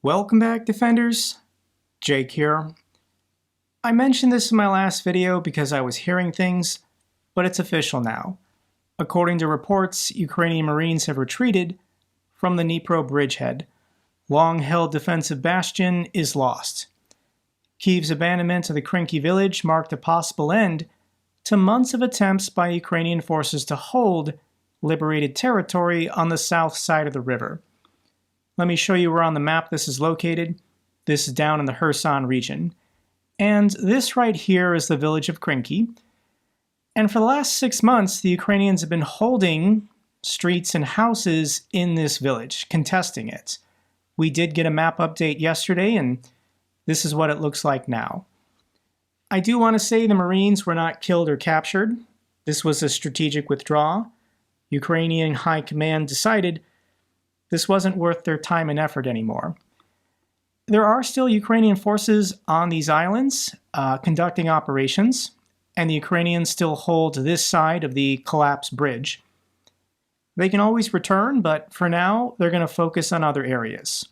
Welcome back, Defenders. Jake here. I mentioned this in my last video because I was hearing things, but it's official now. According to reports, Ukrainian Marines have retreated from the Dnipro bridgehead. Long-held defensive bastion is lost. Kyiv's abandonment of the Kharkiv village marked a possible end to months of attempts by Ukrainian forces to hold liberated territory on the south side of the river. Let me show you where on the map this is located. This is down in the Kherson region. And this right here is the village of Kharkiv. And for the last 6 months, the Ukrainians have been holding streets and houses in this village, contesting it. We did get a map update yesterday, and this is what it looks like now. I do want to say the Marines were not killed or captured. This was a strategic withdrawal. Ukrainian High Command decided this wasn't worth their time and effort anymore. There are still Ukrainian forces on these islands conducting operations, and the Ukrainians still hold this side of the collapsed bridge. They can always return, but for now, they're going to focus on other areas.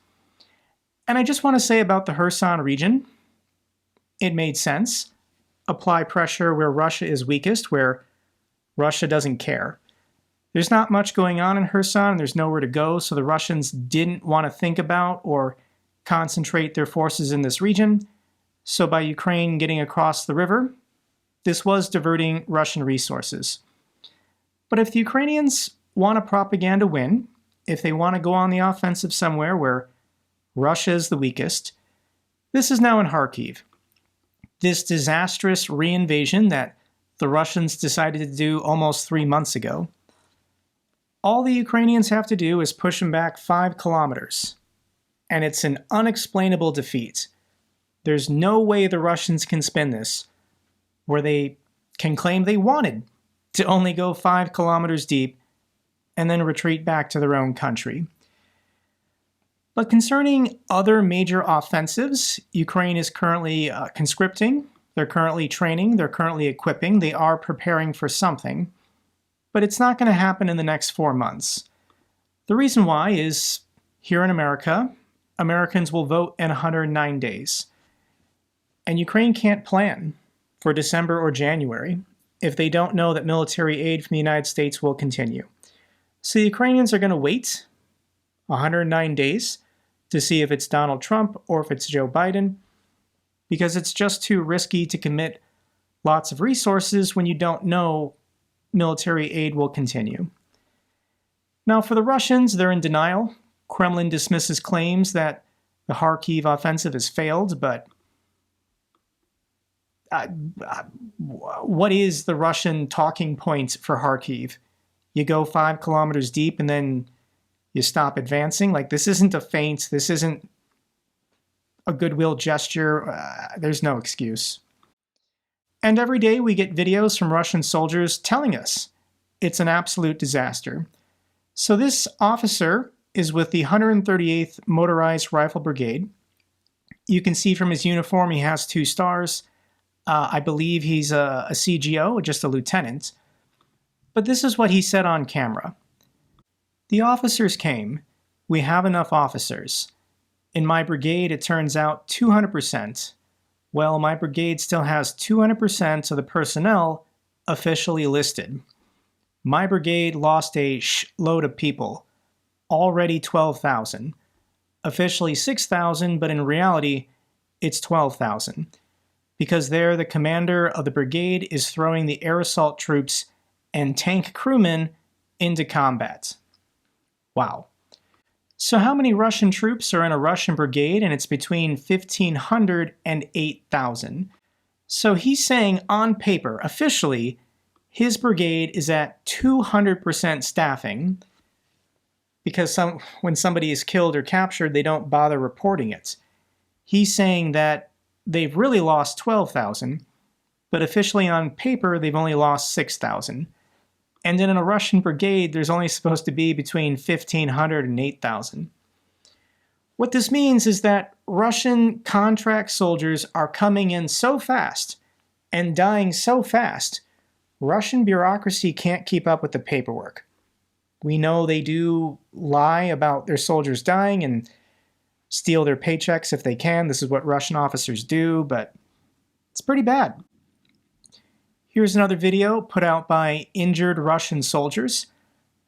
And I just want to say about the Kherson region, it made sense. Apply pressure where Russia is weakest, where Russia doesn't care. There's not much going on in Kherson, and there's nowhere to go, so the Russians didn't want to think about or concentrate their forces in this region. So by Ukraine getting across the river, this was diverting Russian resources. But if the Ukrainians want a propaganda win, if they want to go on the offensive somewhere where Russia is the weakest, this is now in Kharkiv. This disastrous reinvasion that the Russians decided to do almost 3 months ago. All the Ukrainians have to do is push them back 5 kilometers, and it's an unexplainable defeat. There's no way the Russians can spin this, where they can claim they wanted to only go 5 kilometers deep and then retreat back to their own country. But concerning other major offensives, Ukraine is currently conscripting, they're currently training, they're currently equipping, they are preparing for something. But it's not going to happen in the next 4 months. The reason why is, here in America, Americans will vote in 109 days. And Ukraine can't plan for December or January if they don't know that military aid from the United States will continue. So the Ukrainians are going to wait 109 days to see if it's Donald Trump or if it's Joe Biden, because it's just too risky to commit lots of resources when you don't know military aid will continue. Now, for the Russians, they're in denial. Kremlin dismisses claims that the Kharkiv offensive has failed, but what is the Russian talking point for Kharkiv? You go 5 kilometers deep and then you stop advancing? Like, this isn't a feint. This isn't a goodwill gesture. There's no excuse. And every day we get videos from Russian soldiers telling us it's an absolute disaster. So this officer is with the 138th Motorized Rifle Brigade. You can see from his uniform he has 2 stars. I believe he's a CGO, just a lieutenant. But this is what he said on camera. The officers came. We have enough officers. In my brigade, it turns out 200%. Well, my brigade still has 200% of the personnel officially listed. My brigade lost a load of people, already 12,000. Officially 6,000, but in reality, it's 12,000. Because there, the commander of the brigade is throwing the air assault troops and tank crewmen into combat. Wow. So how many Russian troops are in a Russian brigade? And it's between 1,500 and 8,000. So he's saying on paper, officially, his brigade is at 200% staffing because when somebody is killed or captured, they don't bother reporting it. He's saying that they've really lost 12,000, but officially on paper, they've only lost 6,000. And then in a Russian brigade, there's only supposed to be between 1,500 and 8,000. What this means is that Russian contract soldiers are coming in so fast and dying so fast, Russian bureaucracy can't keep up with the paperwork. We know they do lie about their soldiers dying, and steal their paychecks if they can. This is what Russian officers do, but it's pretty bad. Here's another video put out by injured Russian soldiers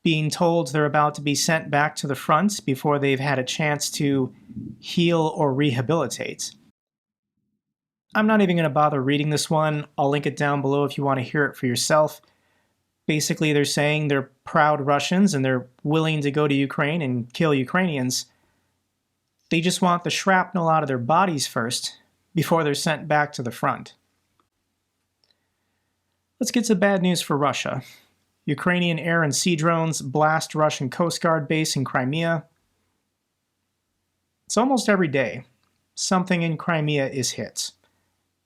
being told they're about to be sent back to the front before they've had a chance to heal or rehabilitate. I'm not even going to bother reading this one. I'll link it down below if you want to hear it for yourself. Basically, they're saying they're proud Russians and they're willing to go to Ukraine and kill Ukrainians. They just want the shrapnel out of their bodies first before they're sent back to the front. Let's get to bad news for Russia. Ukrainian air and sea drones blast Russian Coast Guard base in Crimea. It's almost every day something in Crimea is hit.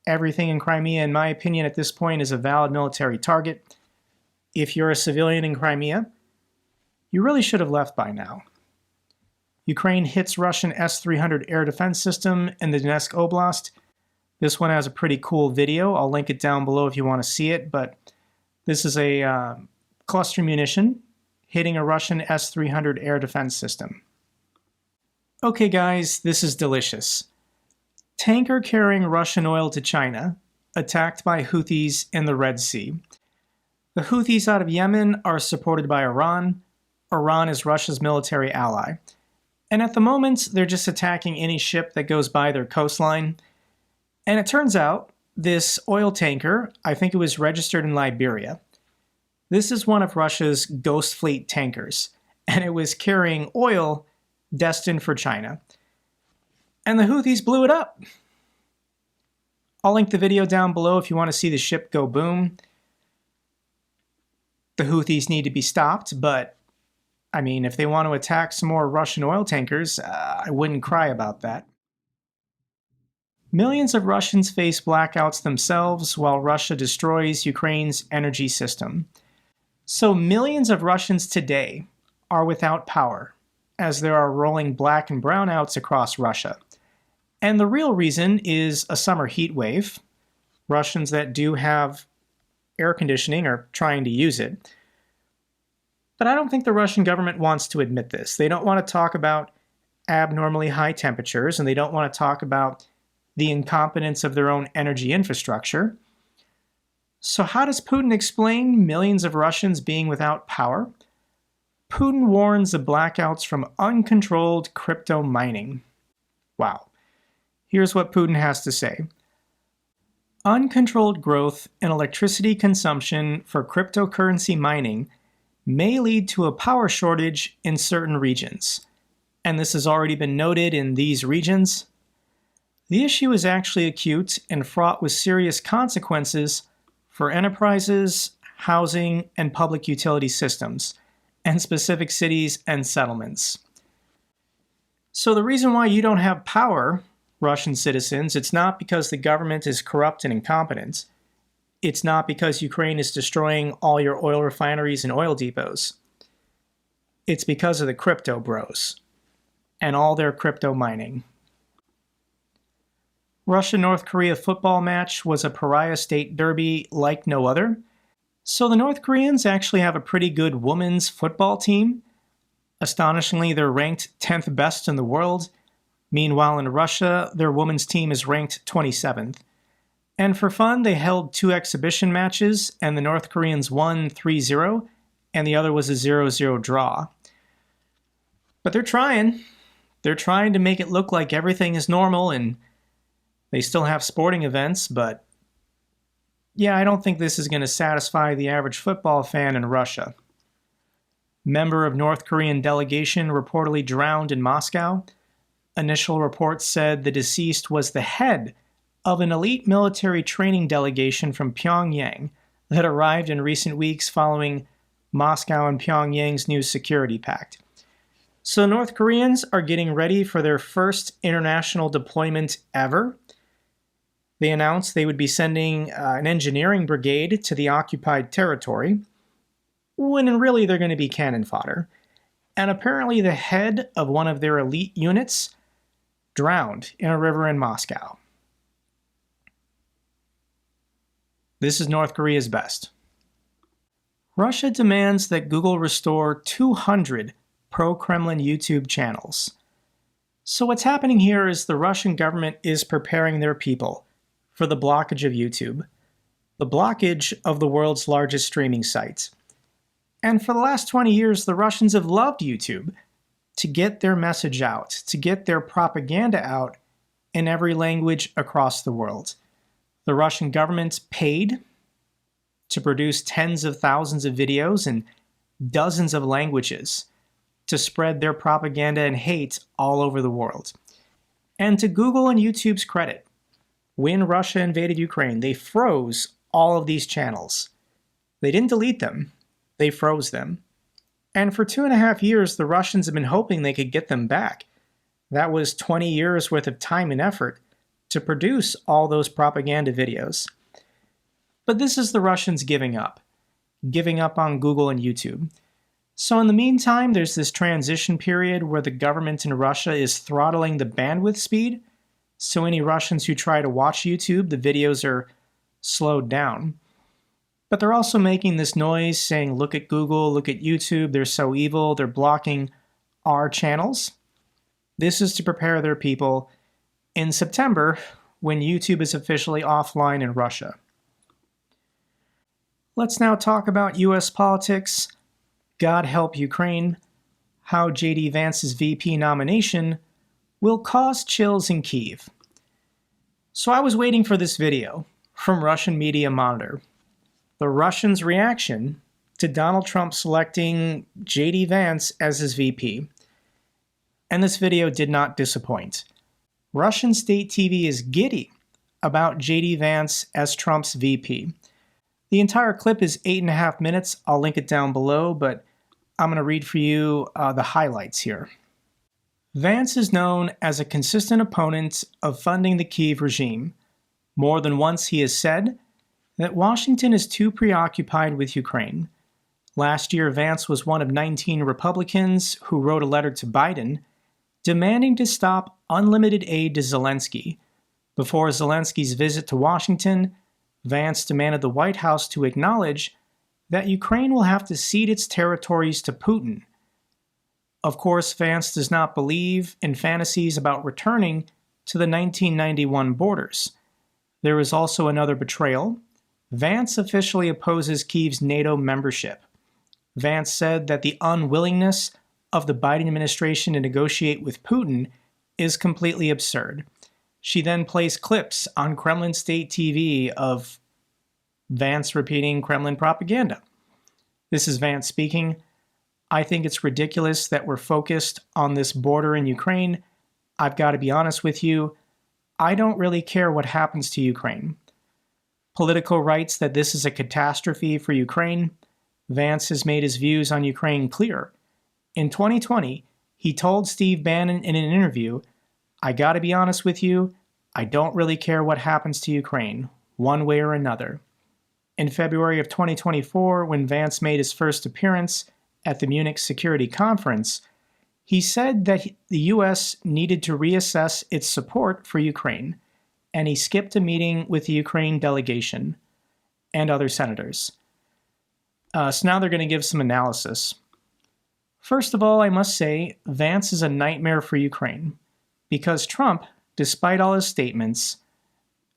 Everything in Crimea, in my opinion, at this point is a valid military target. If you're a civilian in Crimea, you really should have left by now. Ukraine hits Russian S-300 air defense system in the Donetsk Oblast. This one has a pretty cool video. I'll link it down below if you want to see it, but this is a cluster munition hitting a Russian S-300 air defense system. Okay guys, this is delicious. Tanker carrying Russian oil to China, attacked by Houthis in the Red Sea. The Houthis out of Yemen are supported by Iran. Iran is Russia's military ally. And at the moment, they're just attacking any ship that goes by their coastline. And it turns out, this oil tanker, I think it was registered in Liberia. This is one of Russia's Ghost Fleet tankers, and it was carrying oil destined for China. And the Houthis blew it up. I'll link the video down below if you want to see the ship go boom. The Houthis need to be stopped, but I mean, if they want to attack some more Russian oil tankers, I wouldn't cry about that. Millions of Russians face blackouts themselves while Russia destroys Ukraine's energy system. So millions of Russians today are without power, as there are rolling black and brownouts across Russia. And the real reason is a summer heat wave. Russians that do have air conditioning are trying to use it. But I don't think the Russian government wants to admit this. They don't want to talk about abnormally high temperatures, and they don't want to talk about the incompetence of their own energy infrastructure. So how does Putin explain millions of Russians being without power? Putin warns of blackouts from uncontrolled crypto mining. Wow. Here's what Putin has to say. Uncontrolled growth in electricity consumption for cryptocurrency mining may lead to a power shortage in certain regions. And this has already been noted in these regions. The issue is actually acute and fraught with serious consequences for enterprises, housing, and public utility systems, and specific cities and settlements. So the reason why you don't have power, Russian citizens, it's not because the government is corrupt and incompetent. It's not because Ukraine is destroying all your oil refineries and oil depots. It's because of the crypto bros and all their crypto mining. Russia-North Korea football match was a pariah state derby like no other. So the North Koreans actually have a pretty good women's football team. Astonishingly, they're ranked 10th best in the world. Meanwhile, in Russia, their women's team is ranked 27th. And for fun, they held 2 exhibition matches, and the North Koreans won 3-0, and the other was a 0-0 draw. But they're trying. They're trying to make it look like everything is normal, and they still have sporting events, but yeah, I don't think this is going to satisfy the average football fan in Russia. Member of North Korean delegation reportedly drowned in Moscow. Initial reports said the deceased was the head of an elite military training delegation from Pyongyang that arrived in recent weeks following Moscow and Pyongyang's new security pact. So North Koreans are getting ready for their first international deployment ever. They announced they would be sending an engineering brigade to the occupied territory, when really they're going to be cannon fodder. And apparently the head of one of their elite units drowned in a river in Moscow. This is North Korea's best. Russia demands that Google restore 200 pro-Kremlin YouTube channels. So what's happening here is the Russian government is preparing their people for the blockage of YouTube, the blockage of the world's largest streaming site. And for the last 20 years, the Russians have loved YouTube to get their message out, to get their propaganda out in every language across the world. The Russian government paid to produce tens of thousands of videos in dozens of languages to spread their propaganda and hate all over the world. And to Google and YouTube's credit, when Russia invaded Ukraine, they froze all of these channels. They didn't delete them, they froze them. And for 2.5 years, the Russians have been hoping they could get them back. That was 20 years worth of time and effort to produce all those propaganda videos. But this is the Russians giving up on Google and YouTube. So in the meantime, there's this transition period where the government in Russia is throttling the bandwidth speed. So any Russians who try to watch YouTube, the videos are slowed down. But they're also making this noise saying, look at Google, look at YouTube, they're so evil, they're blocking our channels. This is to prepare their people in September when YouTube is officially offline in Russia. Let's now talk about US politics. God help Ukraine, how JD Vance's VP nomination will cause chills in Kyiv. So I was waiting for this video from Russian Media Monitor. The Russians' reaction to Donald Trump selecting JD Vance as his VP. And this video did not disappoint. Russian state TV is giddy about JD Vance as Trump's VP. The entire clip is 8.5 minutes. I'll link it down below, but I'm going to read for you the highlights here. Vance is known as a consistent opponent of funding the Kyiv regime. More than once he has said that Washington is too preoccupied with Ukraine. Last year, Vance was one of 19 Republicans who wrote a letter to Biden demanding to stop unlimited aid to Zelensky. Before Zelensky's visit to Washington, Vance demanded the White House to acknowledge that Ukraine will have to cede its territories to Putin. Of course, Vance does not believe in fantasies about returning to the 1991 borders. There is also another betrayal. Vance officially opposes Kyiv's NATO membership. Vance said that the unwillingness of the Biden administration to negotiate with Putin is completely absurd. She then placed clips on Kremlin state TV of Vance repeating Kremlin propaganda. This is Vance speaking. I think it's ridiculous that we're focused on this border in Ukraine. I've got to be honest with you. I don't really care what happens to Ukraine. Politico writes that this is a catastrophe for Ukraine. Vance has made his views on Ukraine clear. In 2020, he told Steve Bannon in an interview, I gotta be honest with you, I don't really care what happens to Ukraine, one way or another. In February of 2024, when Vance made his first appearance at the Munich Security Conference, he said that the US needed to reassess its support for Ukraine, and he skipped a meeting with the Ukraine delegation and other senators. So now they're going to give some analysis. First of all, I must say, Vance is a nightmare for Ukraine, because Trump, despite all his statements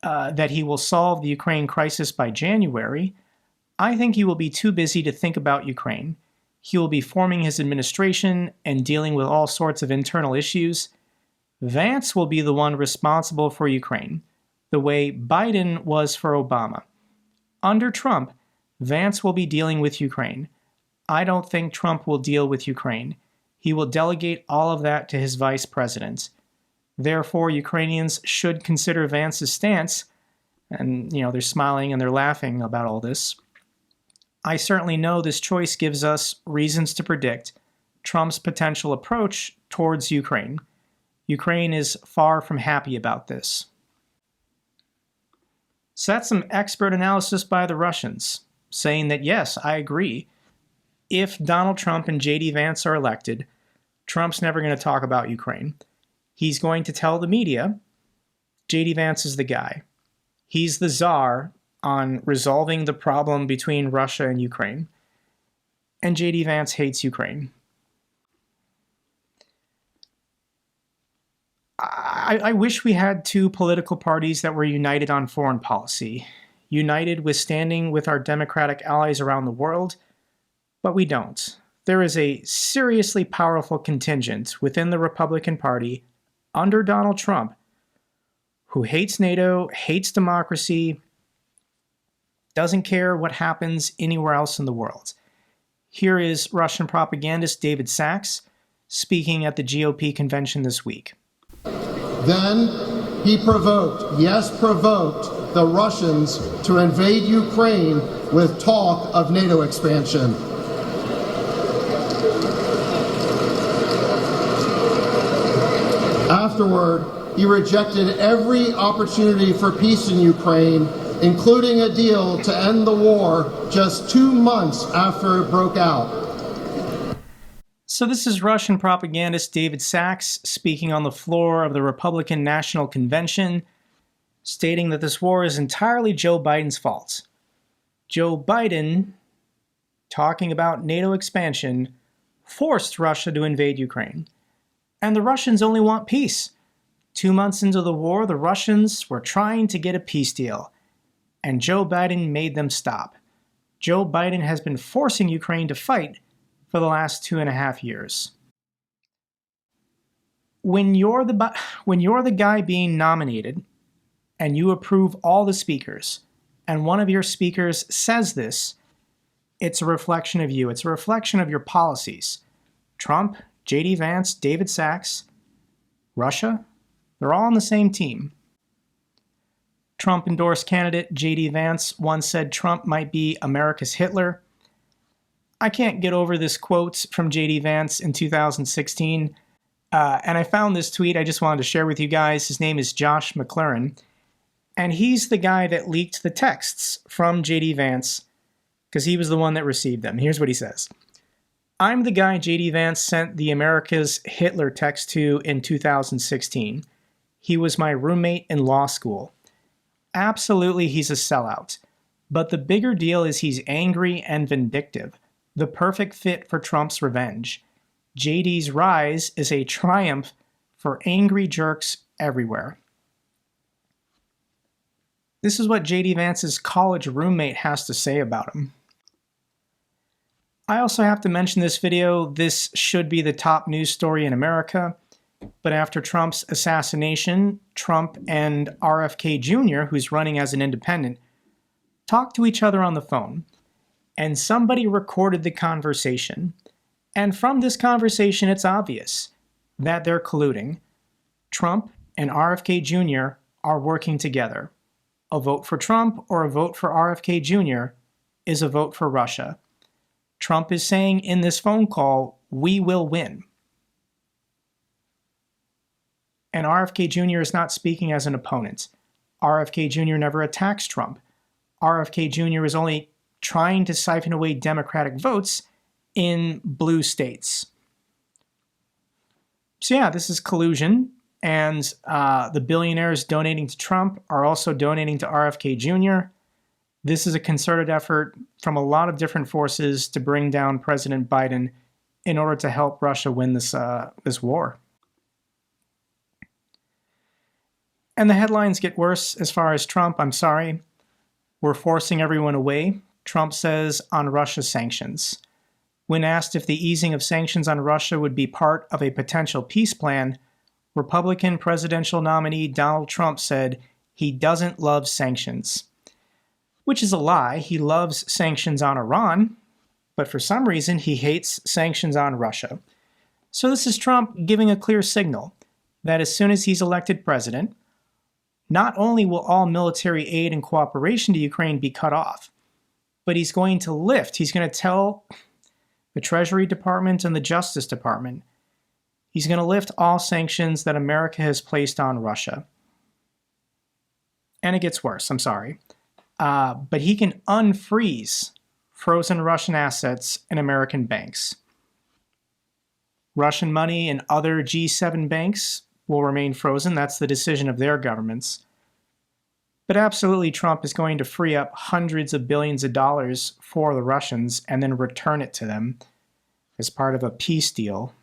that he will solve the Ukraine crisis by January, I think he will be too busy to think about Ukraine. He will be forming his administration and dealing with all sorts of internal issues. Vance will be the one responsible for Ukraine, the way Biden was for Obama. Under Trump, Vance will be dealing with Ukraine. I don't think Trump will deal with Ukraine. He will delegate all of that to his vice president. Therefore, Ukrainians should consider Vance's stance, and they're smiling and they're laughing about all this. I certainly know this choice gives us reasons to predict Trump's potential approach towards Ukraine. Ukraine is far from happy about this. So that's some expert analysis by the Russians, saying that yes, I agree. If Donald Trump and JD Vance are elected, Trump's never going to talk about Ukraine. He's going to tell the media JD Vance is the guy. He's the czar on resolving the problem between Russia and Ukraine. And JD Vance hates Ukraine. I wish we had two political parties that were united on foreign policy, united with standing with our democratic allies around the world, but we don't. There is a seriously powerful contingent within the Republican Party under Donald Trump who hates NATO, hates democracy, doesn't care what happens anywhere else in the world. Here is Russian propagandist David Sachs speaking at the GOP convention this week. Then he provoked the Russians to invade Ukraine with talk of NATO expansion. Afterward, he rejected every opportunity for peace in Ukraine, including a deal to end the war just 2 months after it broke out. So this is Russian propagandist David Sachs speaking on the floor of the Republican National Convention, stating that this war is entirely Joe Biden's fault. Joe Biden, talking about NATO expansion, forced Russia to invade Ukraine. And the Russians only want peace. 2 months into the war, the Russians were trying to get a peace deal, and Joe Biden made them stop. Joe Biden has been forcing Ukraine to fight for the last 2.5 years. When you're the guy being nominated and you approve all the speakers, and one of your speakers says this, it's a reflection of you. It's a reflection of your policies. Trump, JD Vance, David Sachs, Russia, they're all on the same team. Trump-endorsed candidate JD Vance once said Trump might be America's Hitler. I can't get over this quote from JD Vance in 2016, and I found this tweet I just wanted to share with you guys. His name is Josh McLaren, and he's the guy that leaked the texts from JD Vance because he was the one that received them. Here's what he says. I'm the guy JD Vance sent the America's Hitler text to in 2016. He was my roommate in law school. Absolutely, he's a sellout. But the bigger deal is he's angry and vindictive. The perfect fit for Trump's revenge. JD's rise is a triumph for angry jerks everywhere. This is what JD Vance's college roommate has to say about him. I also have to mention this video. This should be the top news story in America. But after Trump's assassination, Trump and RFK Jr., who's running as an independent, talked to each other on the phone. And somebody recorded the conversation. And from this conversation, it's obvious that they're colluding. Trump and RFK Jr. are working together. A vote for Trump or a vote for RFK Jr. is a vote for Russia. Trump is saying in this phone call, we will win. And RFK Jr. is not speaking as an opponent. RFK Jr. never attacks Trump. RFK Jr. is only trying to siphon away Democratic votes in blue states. So yeah, this is collusion, and the billionaires donating to Trump are also donating to RFK Jr. This is a concerted effort from a lot of different forces to bring down President Biden in order to help Russia win this war. And the headlines get worse as far as Trump. I'm sorry. We're forcing everyone away, Trump says on Russia sanctions. When asked if the easing of sanctions on Russia would be part of a potential peace plan, Republican presidential nominee Donald Trump said he doesn't love sanctions. Which is a lie. He loves sanctions on Iran, but for some reason he hates sanctions on Russia. So this is Trump giving a clear signal that as soon as he's elected president, not only will all military aid and cooperation to Ukraine be cut off, but he's going to tell the Treasury Department and the Justice Department, he's going to lift all sanctions that America has placed on Russia. And it gets worse, I'm sorry. But he can unfreeze frozen Russian assets in American banks. Russian money in other G7 banks will remain frozen. That's the decision of their governments. But absolutely, Trump is going to free up hundreds of billions of dollars for the Russians and then return it to them as part of a peace deal.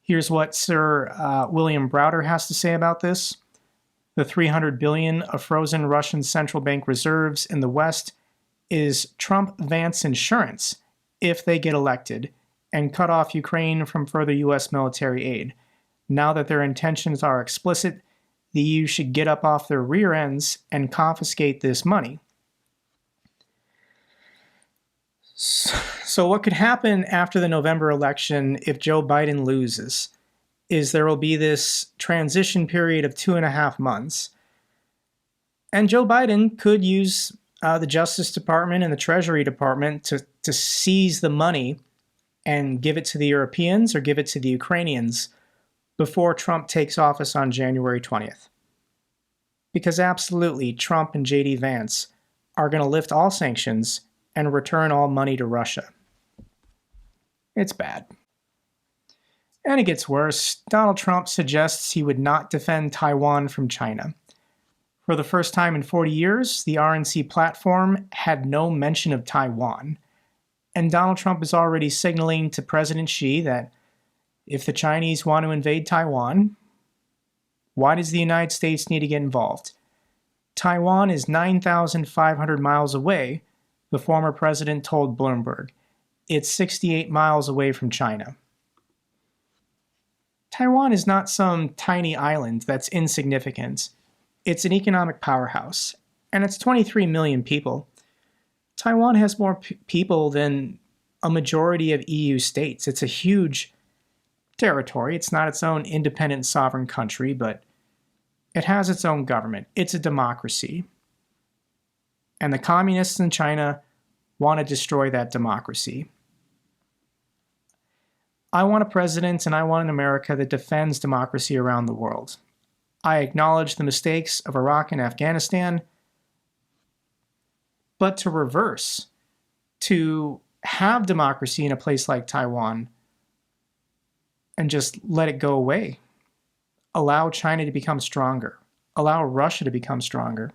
Here's what Sir William Browder has to say about this. The $300 billion of frozen Russian central bank reserves in the West is Trump-Vance insurance if they get elected and cut off Ukraine from further U.S. military aid. Now that their intentions are explicit, the EU should get up off their rear ends and confiscate this money. So what could happen after the November election if Joe Biden loses is there will be this transition period of 2.5 months. And Joe Biden could use the Justice Department and the Treasury Department to seize the money and give it to the Europeans or give it to the Ukrainians before Trump takes office on January 20th. Because absolutely, Trump and JD Vance are going to lift all sanctions and return all money to Russia. It's bad. And it gets worse. Donald Trump suggests he would not defend Taiwan from China. For the first time in 40 years, the RNC platform had no mention of Taiwan. And Donald Trump is already signaling to President Xi that if the Chinese want to invade Taiwan, why does the United States need to get involved? Taiwan is 9,500 miles away, the former president told Bloomberg. It's 68 miles away from China. Taiwan is not some tiny island that's insignificant. It's an economic powerhouse, and it's 23 million people. Taiwan has more people than a majority of EU states. It's a huge territory. It's not its own independent sovereign country, but it has its own government. It's a democracy. And the communists in China want to destroy that democracy. I want a president and I want an America that defends democracy around the world. I acknowledge the mistakes of Iraq and Afghanistan, but to reverse, to have democracy in a place like Taiwan and just let it go away. Allow China to become stronger. Allow Russia to become stronger.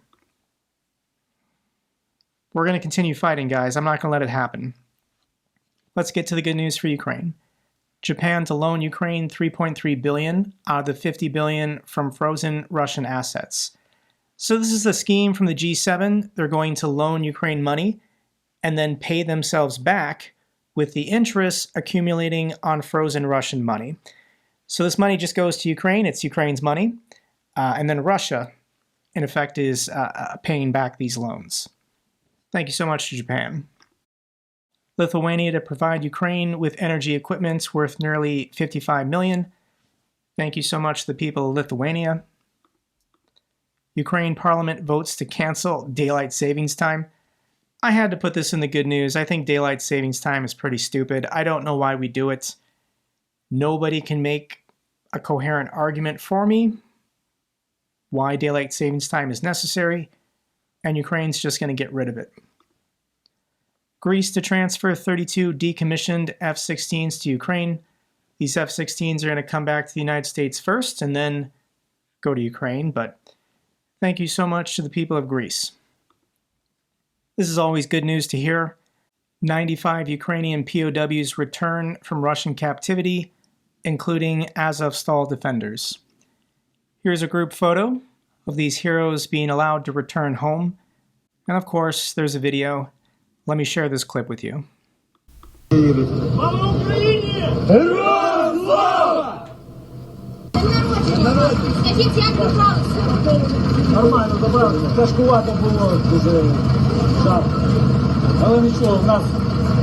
We're going to continue fighting, guys. I'm not going to let it happen. Let's get to the good news for Ukraine. Japan to loan Ukraine $3.3 billion out of the $50 billion from frozen Russian assets. So this is the scheme from the G7. They're going to loan Ukraine money and then pay themselves back with the interest accumulating on frozen Russian money. So this money just goes to Ukraine. It's Ukraine's money. And then Russia, in effect, is paying back these loans. Thank you so much to Japan. Lithuania to provide Ukraine with energy equipment worth nearly $55 million. Thank you so much to the people of Lithuania. Ukraine Parliament votes to cancel daylight savings time. I had to put this in the good news. I think daylight savings time is pretty stupid. I don't know why we do it. Nobody can make a coherent argument for me why daylight savings time is necessary, and Ukraine's just going to get rid of it. Greece to transfer 32 decommissioned F-16s to Ukraine. These F-16s are going to come back to the United States first and then go to Ukraine, but thank you so much to the people of Greece. This is always good news to hear. 95 Ukrainian POWs return from Russian captivity, including Azovstal defenders. Here's a group photo of these heroes being allowed to return home. And of course, there's a video. Let me share this clip with you. Слава Україні! Героям слава! Скажіть, як добралися? Нормально добралися. Тяжкувато було, дуже жарко. Але нічого, в нас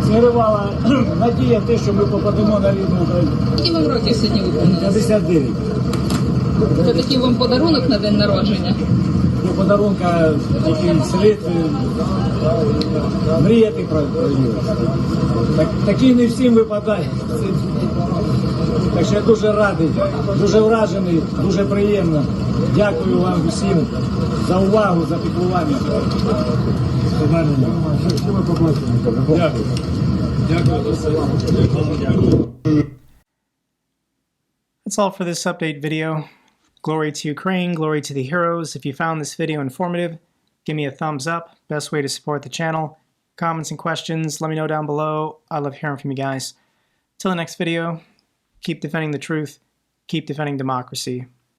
зігрівала надія те, що ми попадемо на рідну Україну. Скільки вам років сьогодні виповнилось? 59. Це такий вам подарунок на день народження? До подарунка такий слід мріяти про нього. Такий не всім випадає. Так що я дуже радий, дуже вражений, дуже приємно. Дякую вам усім за увагу, за піклування. Дякую. Дякую за все. That's all for this update video. Glory to Ukraine, glory to the heroes. If you found this video informative, give me a thumbs up. Best way to support the channel. Comments and questions, let me know down below. I love hearing from you guys. Till the next video, Keep defending the truth. Keep defending democracy.